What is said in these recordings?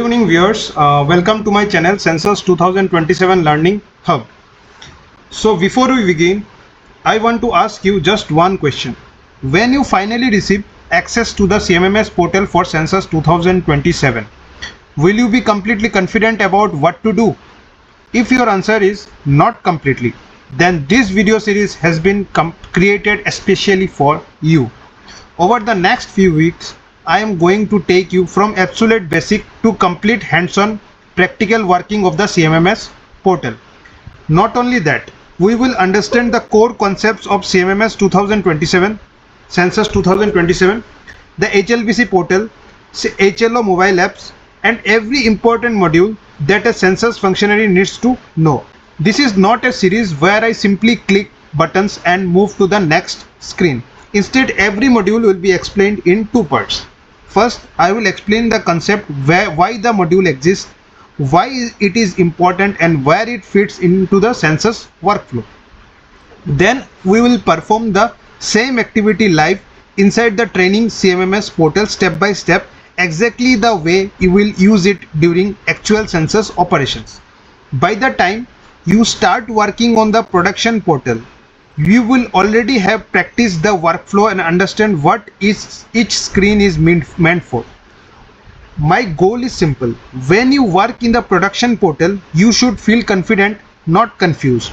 Good evening viewers, welcome to my channel Census 2027 Learning Hub. So before we begin, I want to ask you just one question. When you finally receive access to the CMMS portal for Census 2027, will you be completely confident about what to do? If your answer is not completely, then this video series has been created especially for you. Over the next few weeks, I am going to take you from absolute basic to complete hands-on practical working of the CMMS portal. Not only that, we will understand the core concepts of CMMS 2027, Census 2027, the HLBC portal, HLO mobile apps, and every important module that a census functionary needs to know. This is not a series where I simply click buttons and move to the next screen. Instead, every module will be explained in two parts. First, I will explain the concept why the module exists, why it is important, and where it fits into the census workflow. Then we will perform the same activity live inside the training CMMS portal step by step, exactly the way you will use it during actual census operations. By the time you start working on the production portal, you will already have practiced the workflow and understand what each screen is meant for. My goal is simple. When you work in the production portal, you should feel confident, not confused.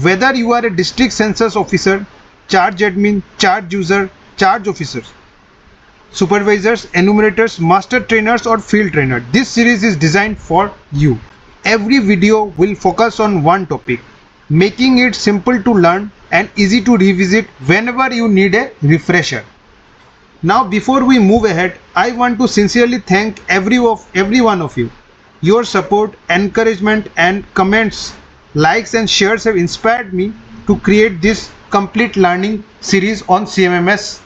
Whether you are a district census officer, charge admin, charge user, charge officers, supervisors, enumerators, master trainers, or field trainer, this series is designed for you. Every video will focus on one topic, making it simple to learn and easy to revisit whenever you need a refresher. Now, before we move ahead, I want to sincerely thank every one of you. Your support, encouragement, and comments, likes, and shares have inspired me to create this complete learning series on CMMS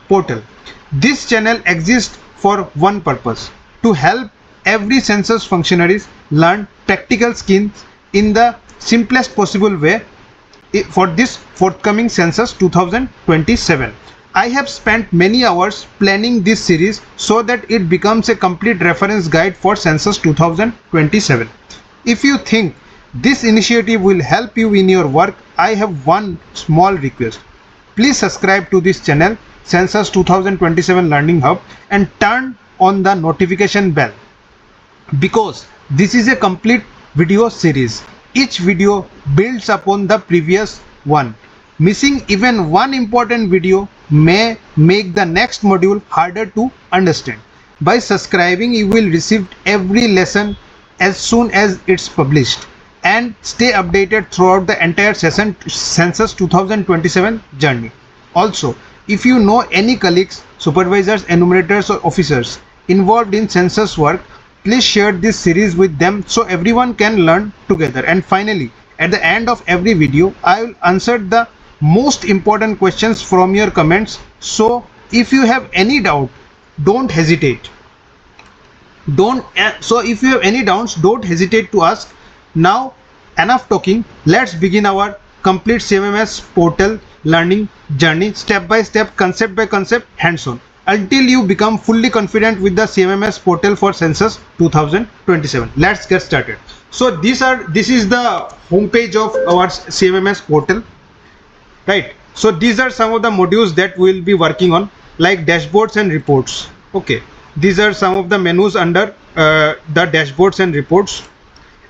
portal. This channel exists for one purpose: to help every census functionaries learn practical skills in the simplest possible way for this forthcoming Census 2027. I have spent many hours planning this series so that it becomes a complete reference guide for Census 2027. If you think this initiative will help you in your work, I have one small request. Please subscribe to this channel, Census 2027 Learning Hub, and turn on the notification bell, because this is a complete video series. Each video builds upon the previous one. Missing even one important video may make the next module harder to understand. By subscribing, you will receive every lesson as soon as it's published and stay updated throughout the entire Census 2027 journey. Also, if you know any colleagues, supervisors, enumerators, or officers involved in census work, please share this series with them so everyone can learn together. And finally, at the end of every video, I will answer the most important questions from your comments. So if you have any doubt, don't hesitate. If you have any doubts, don't hesitate to ask. Now, enough talking. Let's begin our complete CMMS portal learning journey, step by step, concept by concept, hands-on, until you become fully confident with the CMMS portal for Census 2027. Let's get started. So this is the home page of our CMMS portal, right? So these are some of the modules that we will be working on, like dashboards and reports. Okay, these are some of the menus under the dashboards and reports.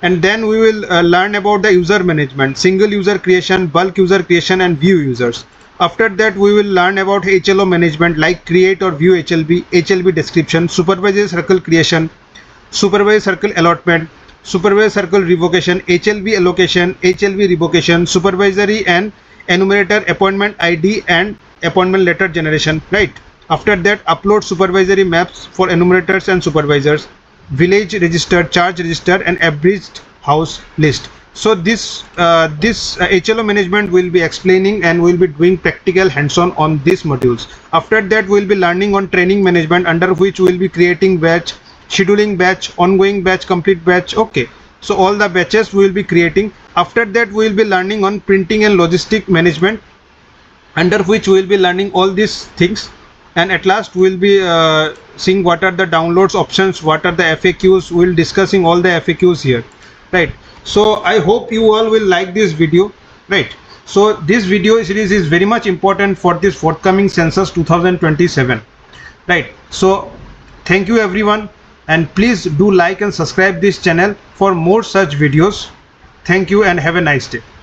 And then we will learn about the user management, single user creation, bulk user creation, and view users. After that, we will learn about HLO management, like create or view HLB, HLB description, supervisor circle creation, supervisor circle allotment, supervisor circle revocation, HLB allocation, HLB revocation, supervisory and enumerator appointment ID and appointment letter generation, right? After that, upload supervisory maps for enumerators and supervisors, village register, charge register, and abridged house list. So this HLO management will be explaining, and we'll be doing practical hands-on on these modules. After that, we'll be learning on training management, under which we'll be creating batch, scheduling batch, ongoing batch, complete batch. Okay, so all the batches we will be creating. After that, we'll be learning on printing and logistic management, under which we'll be learning all these things. and at last we'll be seeing what are the downloads options, what are the FAQs. We'll discussing all the FAQs here, right? So I hope you all will like this video, right? So this video series is very much important for this forthcoming census 2027, right? So thank you everyone, and please do like and subscribe this channel for more such videos. Thank you and have a nice day.